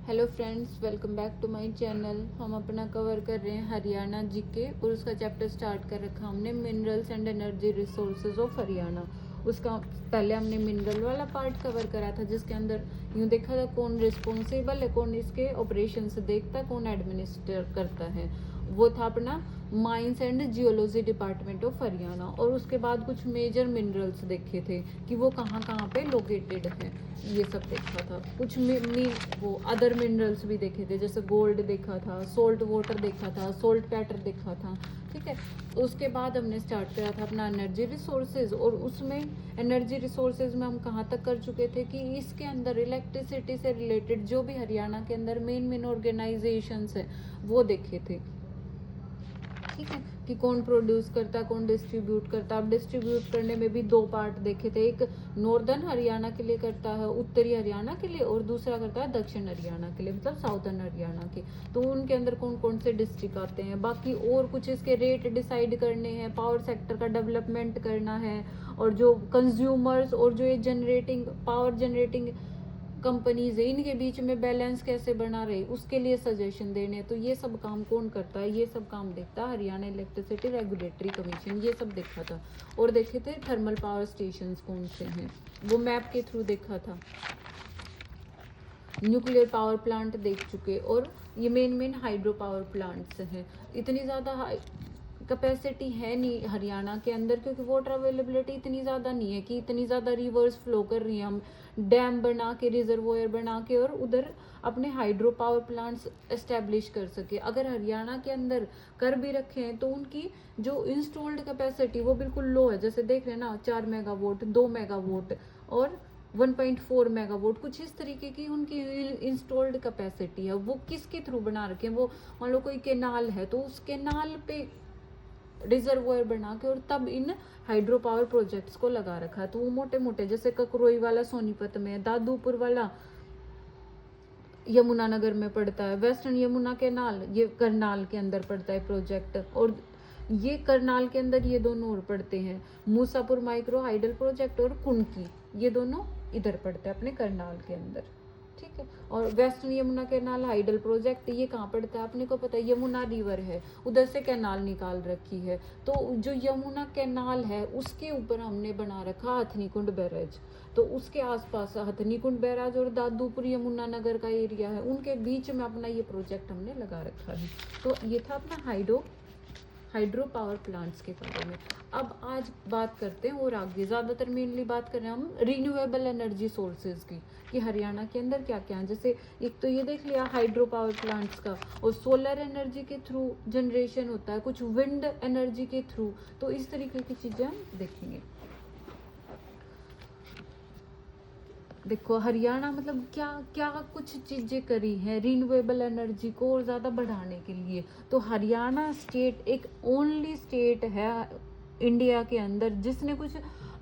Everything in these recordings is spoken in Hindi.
Hello friends, welcome back to my channel. हम अपना कवर कर रहे हैं हरियाणा जीके और उसका चैप्टर स्टार्ट कर रखा हमने minerals and energy resources of Haryana. उसका पहले हमने मिनरल वाला पार्ट कवर करा था, जिसके अंदर यूँ देखा था कौन रिस्पॉन्सिबल है, कौन इसके ऑपरेशन से देखता, कौन एडमिनिस्टर करता है। वो था अपना mines and geology department of Haryana. और उसके बाद कुछ मेजर मिनरल्स देखे थे कि वो कहाँ कहाँ पे लोकेटेड है, ये सब देखा था। कुछ वो अदर मिनरल्स भी देखे थे, जैसे गोल्ड देखा था, सोल्ट वाटर देखा था, सोल्ट पैटर देखा था। ठीक है, उसके बाद हमने स्टार्ट करा था अपना एनर्जी रिसोर्सेज। और उसमें एनर्जी रिसोर्सेज में हम कहाँ तक कर चुके थे कि इसके अंदर इलेक्ट्रिसिटी से रिलेटेड जो भी हरियाणा के अंदर मेन मेन ऑर्गेनाइजेशंस है वो देखे थे। ठीक है, कि कौन प्रोड्यूस करता है, कौन डिस्ट्रीब्यूट करता है। अब डिस्ट्रीब्यूट करने में भी दो पार्ट देखे थे, एक नॉर्दर्न हरियाणा के लिए करता है, उत्तरी हरियाणा के लिए, और दूसरा करता है दक्षिण हरियाणा के लिए, मतलब साउथर्न हरियाणा के। तो उनके अंदर कौन कौन से डिस्ट्रिक्ट आते हैं, बाकी और कुछ इसके रेट डिसाइड करने हैं, पावर सेक्टर का डेवलपमेंट करना है, और जो कंज्यूमर्स और जो ये जनरेटिंग पावर जनरेटिंग कंपनीज है इनके बीच में बैलेंस कैसे बना रहे, उसके लिए सजेशन देने। तो ये सब काम कौन करता है, ये सब काम देखता है हरियाणा इलेक्ट्रिसिटी रेगुलेटरी कमीशन। ये सब देखा था। और देखे थे थर्मल पावर स्टेशन कौन से हैं, वो मैप के थ्रू देखा था। न्यूक्लियर पावर प्लांट देख चुके, और ये main main hydro power plants हैं। इतनी ज़्यादा कैपेसिटी है नहीं हरियाणा के अंदर, क्योंकि वाटर अवेलेबिलिटी इतनी ज़्यादा नहीं है कि इतनी ज़्यादा रिवर्स फ्लो कर रही हैं हम डैम बना के, रिजर्वोयर बना के, और उधर अपने हाइड्रो पावर प्लांट्स एस्टेब्लिश कर सके। अगर हरियाणा के अंदर कर भी रखे हैं तो उनकी जो इंस्टॉल्ड कैपेसिटी वो बिल्कुल लो है। जैसे देख रहे हैं ना, 4 मेगावाट, 2 मेगावाट और 1.4 मेगावाट, कुछ इस तरीके की उनकी इंस्टॉल्ड कैपेसिटी है। वो किसके थ्रू बना रखे हैं, वो मान लो कोई केनाल है तो उस केनाल पे रिजर्वोयर बना के और तब इन हाइड्रो पावर प्रोजेक्ट्स को लगा रखा है। तो वो मोटे मोटे, जैसे ककरोई वाला सोनीपत में, दादूपुर वाला यमुनानगर में पड़ता है, वेस्टर्न यमुना कैनाल ये करनाल के अंदर पड़ता है प्रोजेक्ट, और ये करनाल के अंदर ये दोनों और पड़ते हैं, मूसापुर माइक्रो हाइडल प्रोजेक्ट और कुनकी, ये दोनों इधर पड़ते हैं अपने करनाल के अंदर। ठीक है, और western Yamuna canal hydel project ये कहाँ पड़ता है अपने को पता है, यमुना रिवर है उधर से कैनाल निकाल रखी है। तो जो यमुना कैनाल है उसके ऊपर हमने बना रखा हथनीकुंड बैराज। तो उसके आसपास हथनीकुंड बैराज और दादूपुर यमुनानगर का एरिया है, उनके बीच में अपना ये प्रोजेक्ट हमने लगा रखा है। तो ये था अपना हाइड्रो पावर प्लांट्स के बारे में। अब आज बात करते हैं और आगे, ज़्यादातर मेनली बात कर रहे हैं हम रिन्यूएबल एनर्जी सोर्सेज की, कि हरियाणा के अंदर क्या क्या है। जैसे एक तो ये देख लिया हाइड्रो पावर प्लांट्स का, और सोलर एनर्जी के थ्रू जनरेशन होता है, कुछ विंड एनर्जी के थ्रू। तो इस तरीके की चीज़ें हम देखेंगे। देखो हरियाणा मतलब क्या क्या कुछ चीज़ें करी हैं रिन्यूएबल एनर्जी को और ज़्यादा बढ़ाने के लिए। तो हरियाणा स्टेट एक ओनली स्टेट है इंडिया के अंदर जिसने कुछ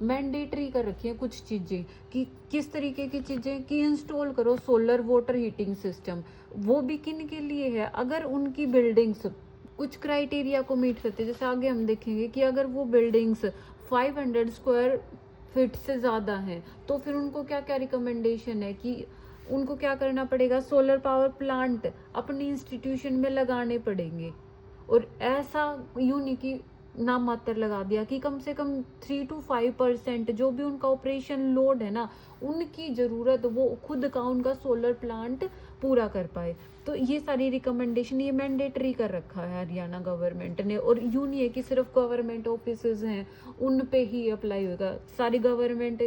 मैंडेटरी कर रखी है कुछ चीज़ें, कि किस तरीके की चीज़ें कि इंस्टॉल करो सोलर वाटर हीटिंग सिस्टम। वो भी किन के लिए है, अगर उनकी बिल्डिंग्स कुछ क्राइटेरिया को मीट करते हैं। जैसे आगे हम देखेंगे कि अगर वो बिल्डिंग्स 500 स्क्वायर फीट से ज़्यादा है तो फिर उनको क्या क्या रिकमेंडेशन है कि उनको क्या करना पड़ेगा, सोलर पावर प्लांट अपनी इंस्टीट्यूशन में लगाने पड़ेंगे। और ऐसा यूं नहीं कि नाम मात्र लगा दिया, कि कम से कम 3 to 5% जो भी उनका ऑपरेशन लोड है ना, उनकी ज़रूरत वो खुद का उनका सोलर प्लांट पूरा कर पाए। तो ये सारी रिकमेंडेशन ये मैंडेटरी कर रखा है हरियाणा गवर्नमेंट ने। और यूं नहीं है कि सिर्फ गवर्नमेंट ऑफिसेज हैं उन पे ही अप्लाई होगा, सारी government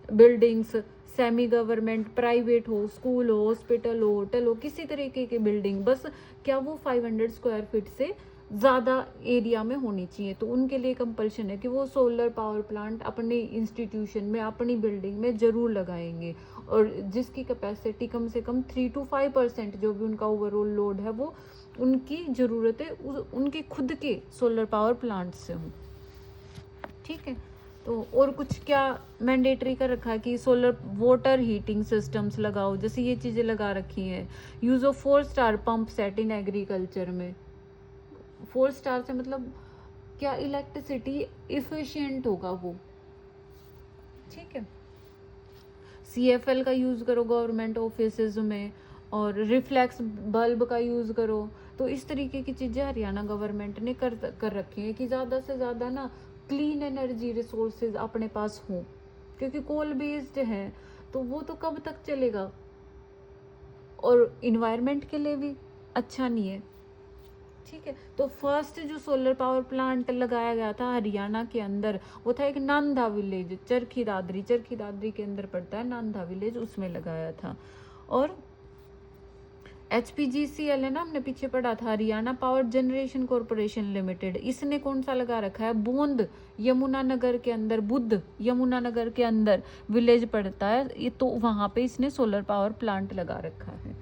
buildings, semi government, private हो, स्कूल हो, हॉस्पिटल हो, होटल हो, किसी तरीके की बिल्डिंग, बस क्या वो 500 स्क्वायर फीट से ज़्यादा एरिया में होनी चाहिए। तो उनके लिए कंपल्शन है कि वो सोलर पावर प्लांट अपने इंस्टीट्यूशन में, अपनी बिल्डिंग में ज़रूर लगाएंगे, और जिसकी कैपेसिटी कम से कम 3 to 5% जो भी उनका ओवरऑल लोड है वो उनकी ज़रूरतें उनके खुद के सोलर पावर प्लांट से हों। ठीक है, तो और कुछ क्या मैंडेटरी कर रखा है कि सोलर वाटर हीटिंग सिस्टम्स लगाओ, जैसे ये चीज़ें लगा रखी हैं। Use of 4 star pump set in agriculture में। 4 स्टार से मतलब क्या, इलेक्ट्रिसिटी इफिशिएंट होगा वो। ठीक है, CFL का यूज़ करो गवर्नमेंट ऑफिस में, और रिफ्लेक्स बल्ब का यूज़ करो। तो इस तरीके की चीज़ें हरियाणा गवर्नमेंट ने कर रखी हैं कि ज़्यादा से ज़्यादा ना क्लीन एनर्जी रिसोर्सेज अपने पास हों, क्योंकि कोल बेस्ड है तो वो तो कब तक चलेगा और इन्वायरमेंट के लिए भी अच्छा नहीं है। ठीक है, तो फर्स्ट जो सोलर पावर प्लांट लगाया गया था हरियाणा के अंदर वो था एक नांदा विलेज, चरखी दादरी के अंदर पड़ता है नांदा विलेज, उसमें लगाया था। और HPGCL है ना, हमने पीछे पढ़ा था, Haryana power generation corporation limited, इसने कौन सा लगा रखा है, बूंद यमुनानगर के अंदर, बुद्ध यमुनानगर के अंदर विलेज पड़ता है ये, तो वहां पे इसने सोलर पावर प्लांट लगा रखा है।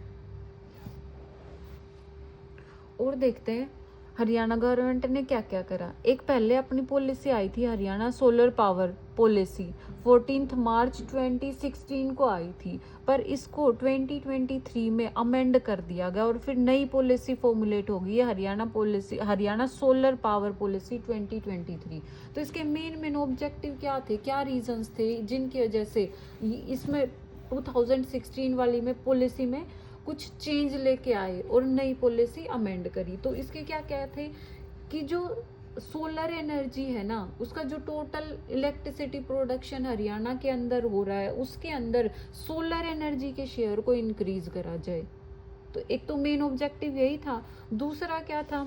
और देखते हैं हरियाणा गवर्नमेंट ने क्या क्या करा। एक पहले अपनी पॉलिसी आई थी हरियाणा सोलर पावर पॉलिसी, 14 मार्च 2016 को आई थी, पर इसको 2023 में अमेंड कर दिया गया और फिर नई पॉलिसी फॉर्मुलेट हो गई है हरियाणा सोलर पावर पॉलिसी 2023। तो इसके मेन ऑब्जेक्टिव क्या थे, क्या रीजंस थे जिनकी वजह से इसमें 2016 वाली में पॉलिसी में कुछ चेंज लेके आए और नई पॉलिसी अमेंड करी। तो इसके क्या क्या थे कि जो सोलर एनर्जी है ना, उसका जो टोटल इलेक्ट्रिसिटी प्रोडक्शन हरियाणा के अंदर हो रहा है उसके अंदर सोलर एनर्जी के शेयर को इंक्रीज करा जाए। तो एक तो मेन ऑब्जेक्टिव यही था। दूसरा क्या था,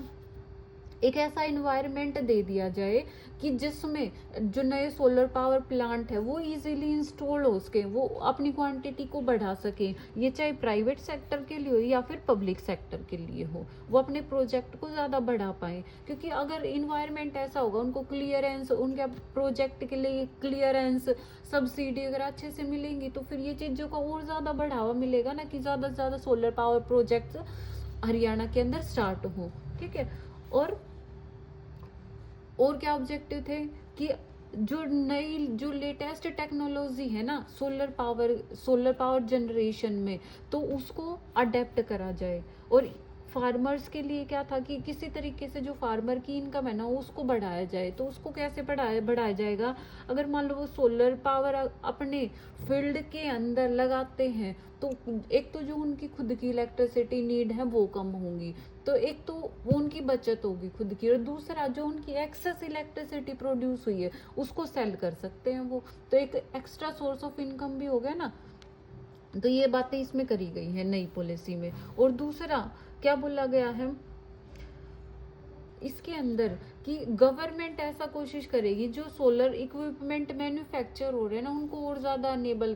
एक ऐसा इन्वायरमेंट दे दिया जाए कि जिसमें जो नए सोलर पावर प्लांट है वो इजीली इंस्टॉल हो सके, वो अपनी क्वांटिटी को बढ़ा सके, ये चाहे प्राइवेट सेक्टर के लिए हो या फिर पब्लिक सेक्टर के लिए हो, वो अपने प्रोजेक्ट को ज़्यादा बढ़ा पाए। क्योंकि अगर इन्वायरमेंट ऐसा होगा, उनको क्लियरेंस, उनके प्रोजेक्ट के लिए क्लियरेंस, सब्सिडी अगर अच्छे से मिलेंगी तो फिर ये चीज़ों का और ज़्यादा बढ़ावा मिलेगा ना, कि ज़्यादा से ज़्यादा सोलर पावर प्रोजेक्ट्स हरियाणा के अंदर स्टार्ट हों। ठीक है, और क्या ऑब्जेक्टिव थे कि जो लेटेस्ट टेक्नोलॉजी है ना सोलर पावर जनरेशन में, तो उसको अडेप्ट करा जाए। और फार्मर्स के लिए क्या था कि किसी तरीके से जो फार्मर की इनकम है ना उसको बढ़ाया जाए। तो उसको कैसे बढ़ाया जाएगा, अगर मान लो वो सोलर पावर अपने फील्ड के अंदर लगाते हैं तो एक तो जो उनकी खुद की इलेक्ट्रिसिटी नीड है वो कम होंगी, तो एक तो वो उनकी बचत होगी खुद की, और दूसरा जो उनकी एक्सेस इलेक्ट्रिसिटी प्रोड्यूस हुई है उसको सेल कर सकते हैं वो, तो एक एक्स्ट्रा सोर्स ऑफ इनकम भी हो गया ना। तो ये बातें इसमें करी गई है नई पॉलिसी में। और दूसरा क्या बोला गया है इसके अंदर कि गवर्नमेंट ऐसा कोशिश करेगी जो सोलर इक्विपमेंट मैन्युफैक्चर हो रहे हैं ना उनको और ज़्यादा अनेबल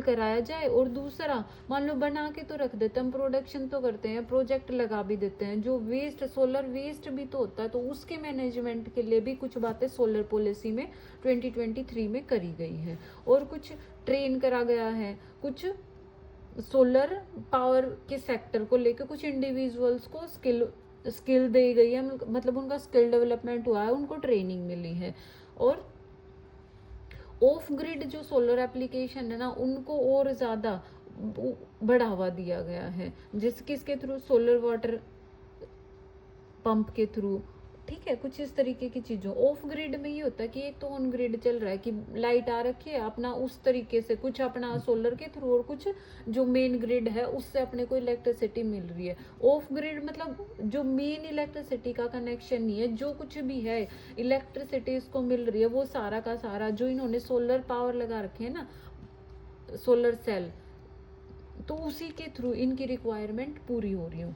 कराया जाए। और दूसरा, मान लो बना के तो रख देते हैं, हम प्रोडक्शन तो करते हैं, प्रोजेक्ट लगा भी देते हैं, जो वेस्ट सोलर वेस्ट भी तो होता है, तो उसके मैनेजमेंट के लिए भी कुछ बातें सोलर पॉलिसी में 2023 में करी गई है। और कुछ ट्रेन करा गया है, कुछ सोलर पावर के सेक्टर को लेकर कुछ इंडिविजुअल्स को स्किल दी गई है, मतलब उनका स्किल डेवलपमेंट हुआ है, उनको ट्रेनिंग मिली है। और ऑफ ग्रिड जो सोलर एप्लीकेशन है ना उनको और ज़्यादा बढ़ावा दिया गया है, किसके थ्रू, सोलर वाटर पंप के थ्रू। ठीक है, कुछ इस तरीके की चीज़ों। ऑफ ग्रिड में ये होता है कि एक तो ऑन ग्रिड चल रहा है कि लाइट आ रखी है अपना, उस तरीके से कुछ अपना सोलर के थ्रू और कुछ जो मेन ग्रिड है उससे अपने को इलेक्ट्रिसिटी मिल रही है। ऑफ ग्रिड मतलब जो मेन इलेक्ट्रिसिटी का कनेक्शन नहीं है, जो कुछ भी है इलेक्ट्रिसिटी इसको मिल रही है वो सारा का सारा जो इन्होंने सोलर पावर लगा रखे है ना, सोलर सेल, तो उसी के थ्रू इनकी रिक्वायरमेंट पूरी हो रही हो।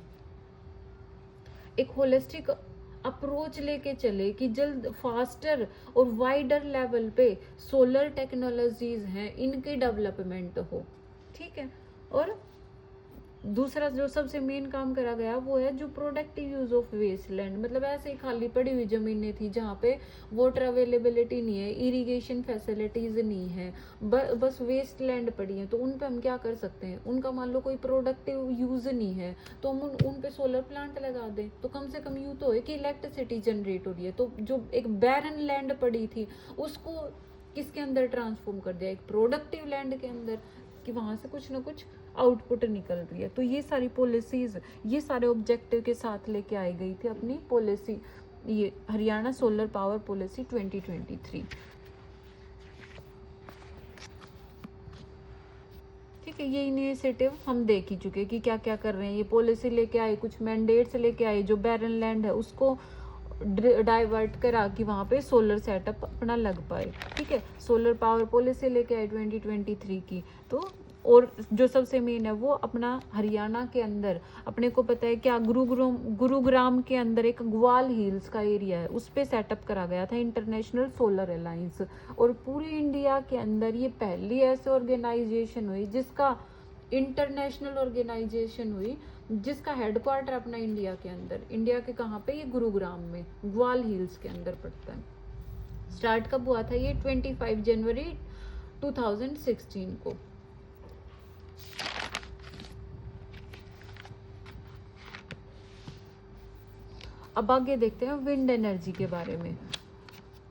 एक होलिस्टिक अप्रोच लेके चले कि जल्द फास्टर और वाइडर लेवल पे सोलर टेक्नोलॉजीज हैं इनके डेवलपमेंट हो। ठीक है, और दूसरा जो सबसे मेन काम करा गया वो है जो productive use of waste land, मतलब ऐसे ही खाली पड़ी हुई जमीनें थी जहाँ पे वाटर अवेलेबिलिटी नहीं है, इरिगेशन फैसिलिटीज नहीं है, बस वेस्ट लैंड पड़ी है, तो उन पे हम क्या कर सकते हैं, उनका मान लो कोई प्रोडक्टिव यूज नहीं है तो हम उन पे सोलर प्लांट लगा दें, तो कम से कम यूँ तो है कि इलेक्ट्रिसिटी जनरेट हो रही है। तो जो एक बैरन लैंड पड़ी थी उसको किसके अंदर ट्रांसफॉर्म कर दिया, एक प्रोडक्टिव लैंड के अंदर, कि वहाँ से कुछ ना कुछ आउटपुट निकल रही है। तो ये सारी पॉलिसीज, ये सारे ऑब्जेक्टिव के साथ लेके आई गई थी अपनी पॉलिसी, ये हरियाणा सोलर पावर पॉलिसी 2023। ठीक है। ठीक है, ये इनिशिएटिव हम देख ही चुके कि क्या क्या कर रहे हैं। ये पॉलिसी लेके आए, कुछ मैंडेट्स लेके आए, जो बैरन लैंड है उसको डाइवर्ट करा कि वहाँ पे सोलर सेटअप अपना लग पाए। ठीक है, सोलर पावर पॉलिसी लेके आए 2023 की। तो और जो सबसे मेन है वो अपना हरियाणा के अंदर, अपने को पता है क्या, गुरुग्राम के अंदर एक ग्वाल हिल्स का एरिया है, उस पे सेटअप करा गया था इंटरनेशनल सोलर अलायंस। और पूरे इंडिया के अंदर ये पहली ऐसी ऑर्गेनाइजेशन हुई जिसका, इंटरनेशनल ऑर्गेनाइजेशन हुई जिसका हेडक्वार्टर अपना इंडिया के अंदर, इंडिया के कहाँ पे, ये गुरुग्राम में ग्वाल हिल्स के अंदर पड़ता है। स्टार्ट कब हुआ था ये? 25 जनवरी 2016 को। अब आगे देखते हैं विंड एनर्जी के बारे में।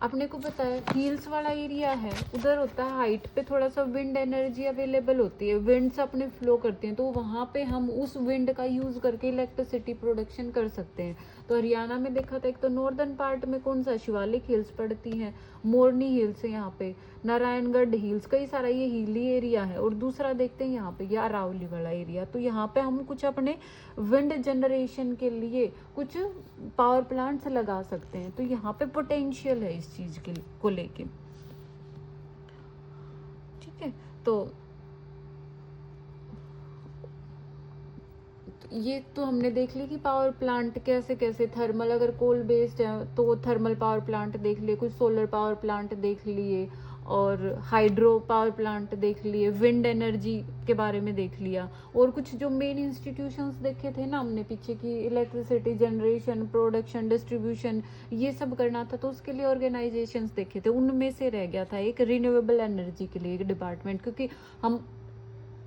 अपने को पता है हिल्स वाला एरिया है, उधर होता है हाइट पे थोड़ा सा विंड एनर्जी अवेलेबल होती है, विंड्स अपने फ्लो करते हैं, तो वहाँ पे हम उस विंड का यूज करके इलेक्ट्रिसिटी प्रोडक्शन कर सकते हैं। तो हरियाणा में देखा था, एक तो नॉर्दर्न पार्ट में कौन सा, शिवालिक हिल्स पड़ती हैं, मोरनी हिल्स है यहाँ पे, नारायणगढ़ हिल्स, कई सारा ये हिली एरिया है। और दूसरा देखते हैं यहाँ पे ये अरावली वाला एरिया, तो यहाँ पे हम कुछ अपने विंड जनरेशन के लिए कुछ पावर प्लांट्स लगा सकते हैं। तो यहाँ पे पोटेंशियल है इस चीज के को लेके। ठीक है, तो ये तो हमने देख ली कि पावर प्लांट कैसे कैसे, थर्मल, अगर कोल बेस्ड है तो थर्मल पावर प्लांट देख लिए, कुछ सोलर पावर प्लांट देख लिए, और हाइड्रो पावर प्लांट देख लिए, विंड एनर्जी के बारे में देख लिया। और कुछ जो मेन इंस्टीट्यूशंस देखे थे ना हमने पीछे की, इलेक्ट्रिसिटी जनरेशन, प्रोडक्शन, डिस्ट्रीब्यूशन, ये सब करना था, तो उसके लिए ऑर्गेनाइजेशंस देखे थे। उनमें से रह गया था एक रिन्यूएबल एनर्जी के लिए एक डिपार्टमेंट, क्योंकि हम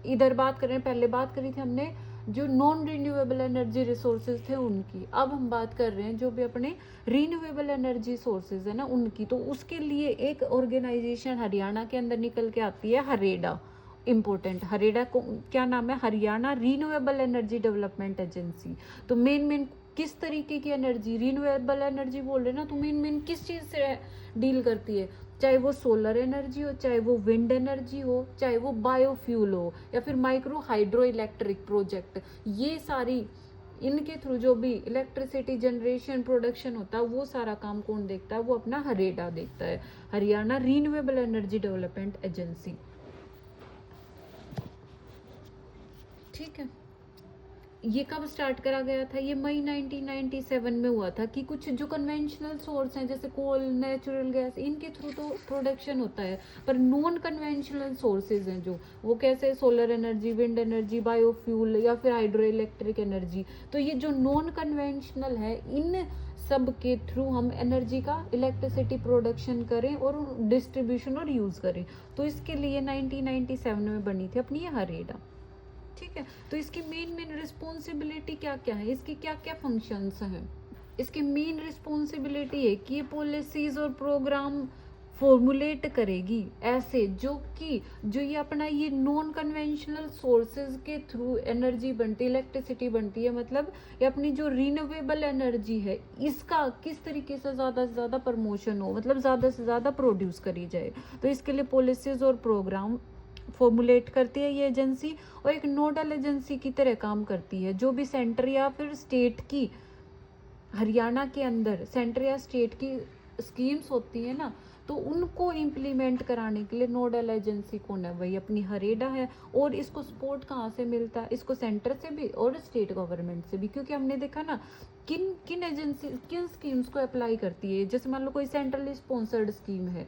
इधर बात कर रहे हैं, पहले बात करी थी हमने जो नॉन रिन्यूएबल एनर्जी रिसोर्सेज थे उनकी, अब हम बात कर रहे हैं जो भी अपने रिन्यूएबल एनर्जी सोर्सेज है ना उनकी। तो उसके लिए एक ऑर्गेनाइजेशन हरियाणा के अंदर निकल के आती है, हरेडा। इम्पोर्टेंट, हरेडा को क्या नाम है, Haryana renewable energy development agency. तो मेन किस तरीके की एनर्जी, रिन्यूएबल एनर्जी बोल रहे ना, तो मेन किस चीज से डील करती है, चाहे वो सोलर एनर्जी हो, चाहे वो विंड एनर्जी हो, चाहे वो बायोफ्यूल हो, या फिर माइक्रो हाइड्रो इलेक्ट्रिक प्रोजेक्ट, ये सारी इनके थ्रू जो भी इलेक्ट्रिसिटी जनरेशन प्रोडक्शन होता है वो सारा काम कौन देखता है, वो अपना हरेडा देखता है, Haryana renewable energy development agency. ठीक है, ये कब स्टार्ट करा गया था, ये मई 1997 में हुआ था कि कुछ जो कन्वेंशनल सोर्स हैं जैसे कोल, नेचुरल गैस, इनके थ्रू तो प्रोडक्शन होता है, पर नॉन कन्वेंशनल सोर्सेज हैं जो, वो कैसे, solar energy, wind energy, biofuel, या फिर हाइड्रो इलेक्ट्रिक एनर्जी। तो ये जो नॉन कन्वेंशनल है, इन सब के थ्रू हम एनर्जी का इलेक्ट्रिसिटी प्रोडक्शन करें और डिस्ट्रीब्यूशन और यूज करें। तो इसके लिए 1997 में बनी थी अपनी ये हरेडा। ठीक है, तो इसकी मेन रिस्पॉन्सिबिलिटी क्या क्या है, इसके क्या क्या फंक्शंस हैं। इसकी मेन रिस्पॉन्सिबिलिटी है कि ये पॉलिसीज और प्रोग्राम फॉर्मुलेट करेगी ऐसे जो ये अपना ये नॉन कन्वेंशनल सोर्सेज के थ्रू एनर्जी बनती है, इलेक्ट्रिसिटी बनती है, मतलब ये अपनी जो रिन्यूएबल एनर्जी है इसका किस तरीके से ज़्यादा प्रमोशन हो, मतलब ज़्यादा से ज़्यादा प्रोड्यूस करी जाए। तो इसके लिए पॉलिसीज और प्रोग्राम फॉर्मुलेट करती है ये एजेंसी, और एक नोडल एजेंसी की तरह काम करती है। जो भी सेंटर या फिर स्टेट की, हरियाणा के अंदर सेंटर या स्टेट की स्कीम्स होती है ना, तो उनको इम्प्लीमेंट कराने के लिए नोडल एजेंसी कौन है, वही अपनी हरेडा है। और इसको सपोर्ट कहाँ से मिलता है, इसको सेंटर से भी और स्टेट गवर्नमेंट से भी, क्योंकि हमने देखा ना किन एजेंसी किन स्कीम्स को अप्लाई करती है। जैसे मान लो कोई सेंट्रली स्पॉन्सर्ड स्कीम है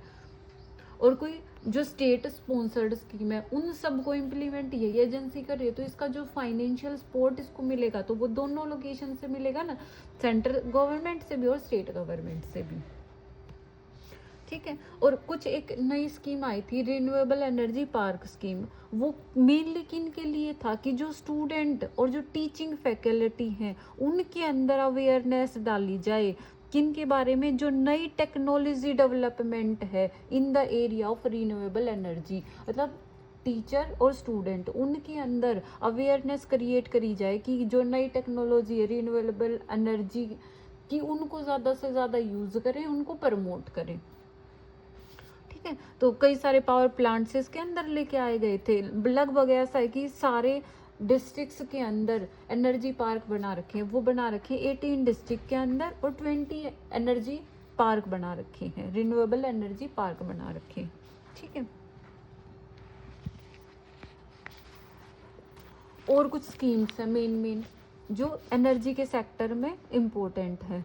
और कोई जो स्टेट स्पॉन्सर्ड स्कीम है, उन सब को इम्प्लीमेंट यही एजेंसी कर रही है। तो इसका जो फाइनेंशियल सपोर्ट इसको मिलेगा तो वो दोनों लोकेशन से मिलेगा ना, सेंट्रल गवर्नमेंट से भी और स्टेट गवर्नमेंट से भी। ठीक है, और कुछ एक नई स्कीम आई थी रिन्यूएबल एनर्जी पार्क स्कीम, वो मेनली किन के लिए था कि जो स्टूडेंट और जो टीचिंग फैकल्टी हैं उनके अंदर अवेयरनेस डाली जाए, किन के बारे में, जो नई टेक्नोलॉजी डेवलपमेंट है in the area of renewable energy, मतलब टीचर और स्टूडेंट उनके अंदर अवेयरनेस क्रिएट करी जाए कि जो नई टेक्नोलॉजी है रिन्यूएबल एनर्जी की, उनको ज़्यादा से ज़्यादा यूज़ करें, उनको प्रमोट करें। ठीक है। तो कई सारे पावर प्लांट्स इसके अंदर लेके आए गए थे। लगभग ऐसा है कि सारे डिस्ट्रिक्ट्स के अंदर एनर्जी पार्क बना रखे हैं, वो बना रखे हैं 18 डिस्ट्रिक्ट के अंदर, और 20 एनर्जी पार्क बना रखे हैं, रिन्यूएबल एनर्जी पार्क बना रखे हैं। ठीक है। और कुछ स्कीम्स हैं मेन जो एनर्जी के सेक्टर में इम्पोर्टेंट है,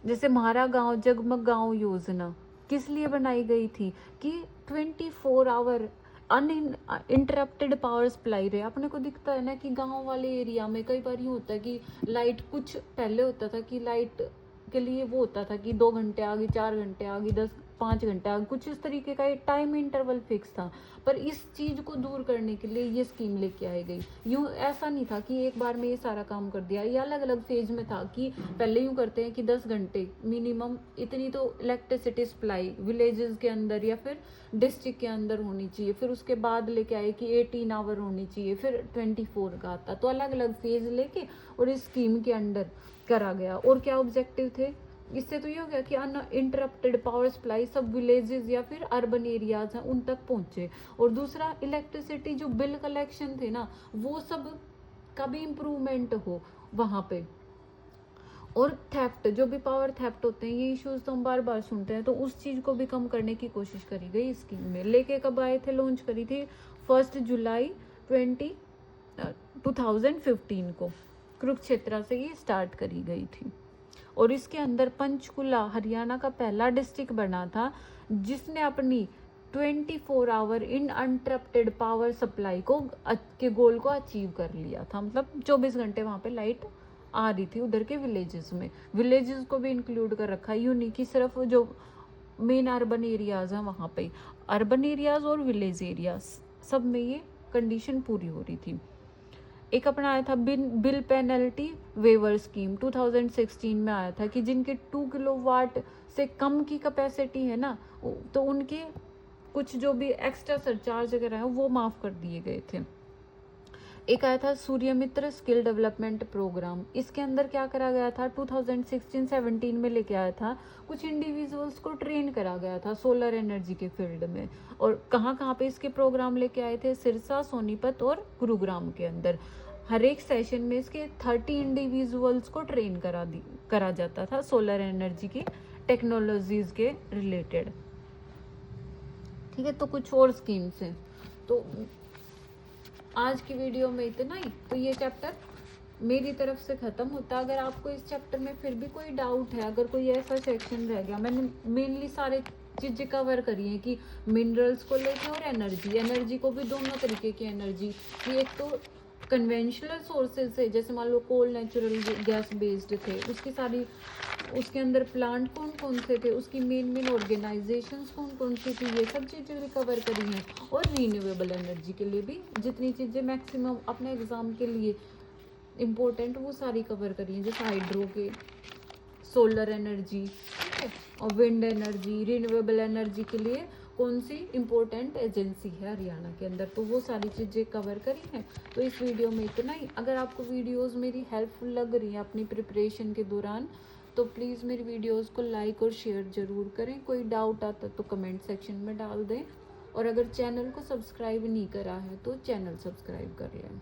जैसे हमारा गांव जगमग गांव योजना किस लिए बनाई गई थी कि 24 आवर अनइंटरप्टेड पावर सप्लाई रहे। अपने को दिखता है ना कि गांव वाले एरिया में कई बार यूँ होता है कि लाइट, कुछ पहले होता था कि लाइट के लिए वो होता था कि 2 घंटे आ गई, 4 घंटे आ गई, 5 घंटे आ गई, कुछ इस तरीके का एक टाइम इंटरवल फिक्स था। पर इस चीज को दूर करने के लिए ये स्कीम लेके आई गई। यूं ऐसा नहीं था कि एक बार में ये सारा काम कर दिया, ये अलग अलग फेज में था कि पहले यूं करते हैं कि 10 घंटे मिनिमम इतनी तो इलेक्ट्रिसिटी सप्लाई विलेजेस के अंदर या फिर डिस्ट्रिक्ट के अंदर होनी चाहिए, फिर उसके बाद लेके आए कि 18 आवर होनी चाहिए, फिर 24 का आता। तो अलग अलग फेज लेके और इस स्कीम के अंडर करा गया। और क्या ऑब्जेक्टिव थे इससे? तो ये हो गया कि अनइंटरप्टेड पावर सप्लाई सब विलेजेस या फिर अर्बन एरियाज हैं उन तक पहुंचे। और दूसरा, इलेक्ट्रिसिटी जो बिल कलेक्शन थे ना, वो सब का भी इम्प्रूवमेंट हो वहां पे। और थेफ्ट, जो भी पावर थेफ्ट होते हैं, ये इश्यूज तो हम बार बार सुनते हैं, तो उस चीज को भी कम करने की कोशिश करी गई स्कीम में। लेके कब आए थे? लॉन्च करी थी 1 जुलाई 2015 को, कुरुक्षेत्र से ये स्टार्ट करी गई थी। और इसके अंदर पंचकुला हरियाणा का पहला डिस्ट्रिक्ट बना था जिसने अपनी 24 hour in uninterrupted power supply को के गोल को अचीव कर लिया था। मतलब 24 घंटे वहां पे लाइट आ रही थी उधर के विलेजेस में। विलेजेस को भी इंक्लूड कर रखा है, यूं नहीं कि सिर्फ जो मेन अर्बन एरियाज हैं वहां पे, अर्बन एरियाज और विलेज एरियाज सब में ये कंडीशन पूरी हो रही थी। एक अपना आया था बिल पेनल्टी वेवर स्कीम 2016 में आया था कि जिनके 2 किलोवाट से कम की कैपेसिटी है ना, तो उनके कुछ जो भी एक्स्ट्रा सरचार्ज वगैरह है वो माफ कर दिए गए थे। एक आया था सूर्यमित्र स्किल डेवलपमेंट प्रोग्राम। इसके अंदर क्या करा गया था? 2016-17 में लेके आया था, कुछ इंडिविजुअल्स को ट्रेन करा गया था सोलर एनर्जी के फील्ड में। और कहाँ पे इसके प्रोग्राम लेके आए थे? सिरसा, सोनीपत और गुरुग्राम के अंदर। हर एक सेशन में इसके 30 इंडिविजुअल्स को ट्रेन करा जाता था सोलर एनर्जी की टेक्नोलॉजीज के रिलेटेड। ठीक है। तो कुछ और स्कीम्स हैं। तो आज की वीडियो में इतना ही। तो ये चैप्टर मेरी तरफ से खत्म होता है। अगर आपको इस चैप्टर में फिर भी कोई डाउट है, अगर कोई ऐसा सेक्शन रह गया, मैंने मेनली सारे चीजें कवर करी हैं कि मिनरल्स को लेके और एनर्जी को भी दोनों तरीके की एनर्जी कि एक तो कन्वेंशनल सोर्सेज से, जैसे मान लो कोल नेचुरल गैस बेस्ड थे, उसकी सारी, उसके अंदर प्लांट कौन कौन से थे, उसकी मेन ऑर्गेनाइजेशंस कौन कौन सी थी, ये सब चीज़ें भी कवर करी हैं। और रीन्यूएबल एनर्जी के लिए भी जितनी चीज़ें मैक्सिमम अपने एग्जाम के लिए इम्पोर्टेंट वो सारी कवर करी हैं, जैसे हाइड्रो के, सोलर एनर्जी, ठीक है, और विंड एनर्जी। रीन्यूएबल एनर्जी के लिए कौन सी इम्पोर्टेंट एजेंसी है हरियाणा के अंदर, तो वो सारी चीज़ें कवर करी हैं। तो इस वीडियो में इतना ही। अगर आपको वीडियोस मेरी हेल्पफुल लग रही है अपनी प्रिपरेशन के दौरान, तो प्लीज़ मेरी वीडियोस को लाइक और शेयर ज़रूर करें। कोई डाउट आता तो कमेंट सेक्शन में डाल दें। और अगर चैनल को सब्सक्राइब नहीं करा है तो चैनल सब्सक्राइब कर लें।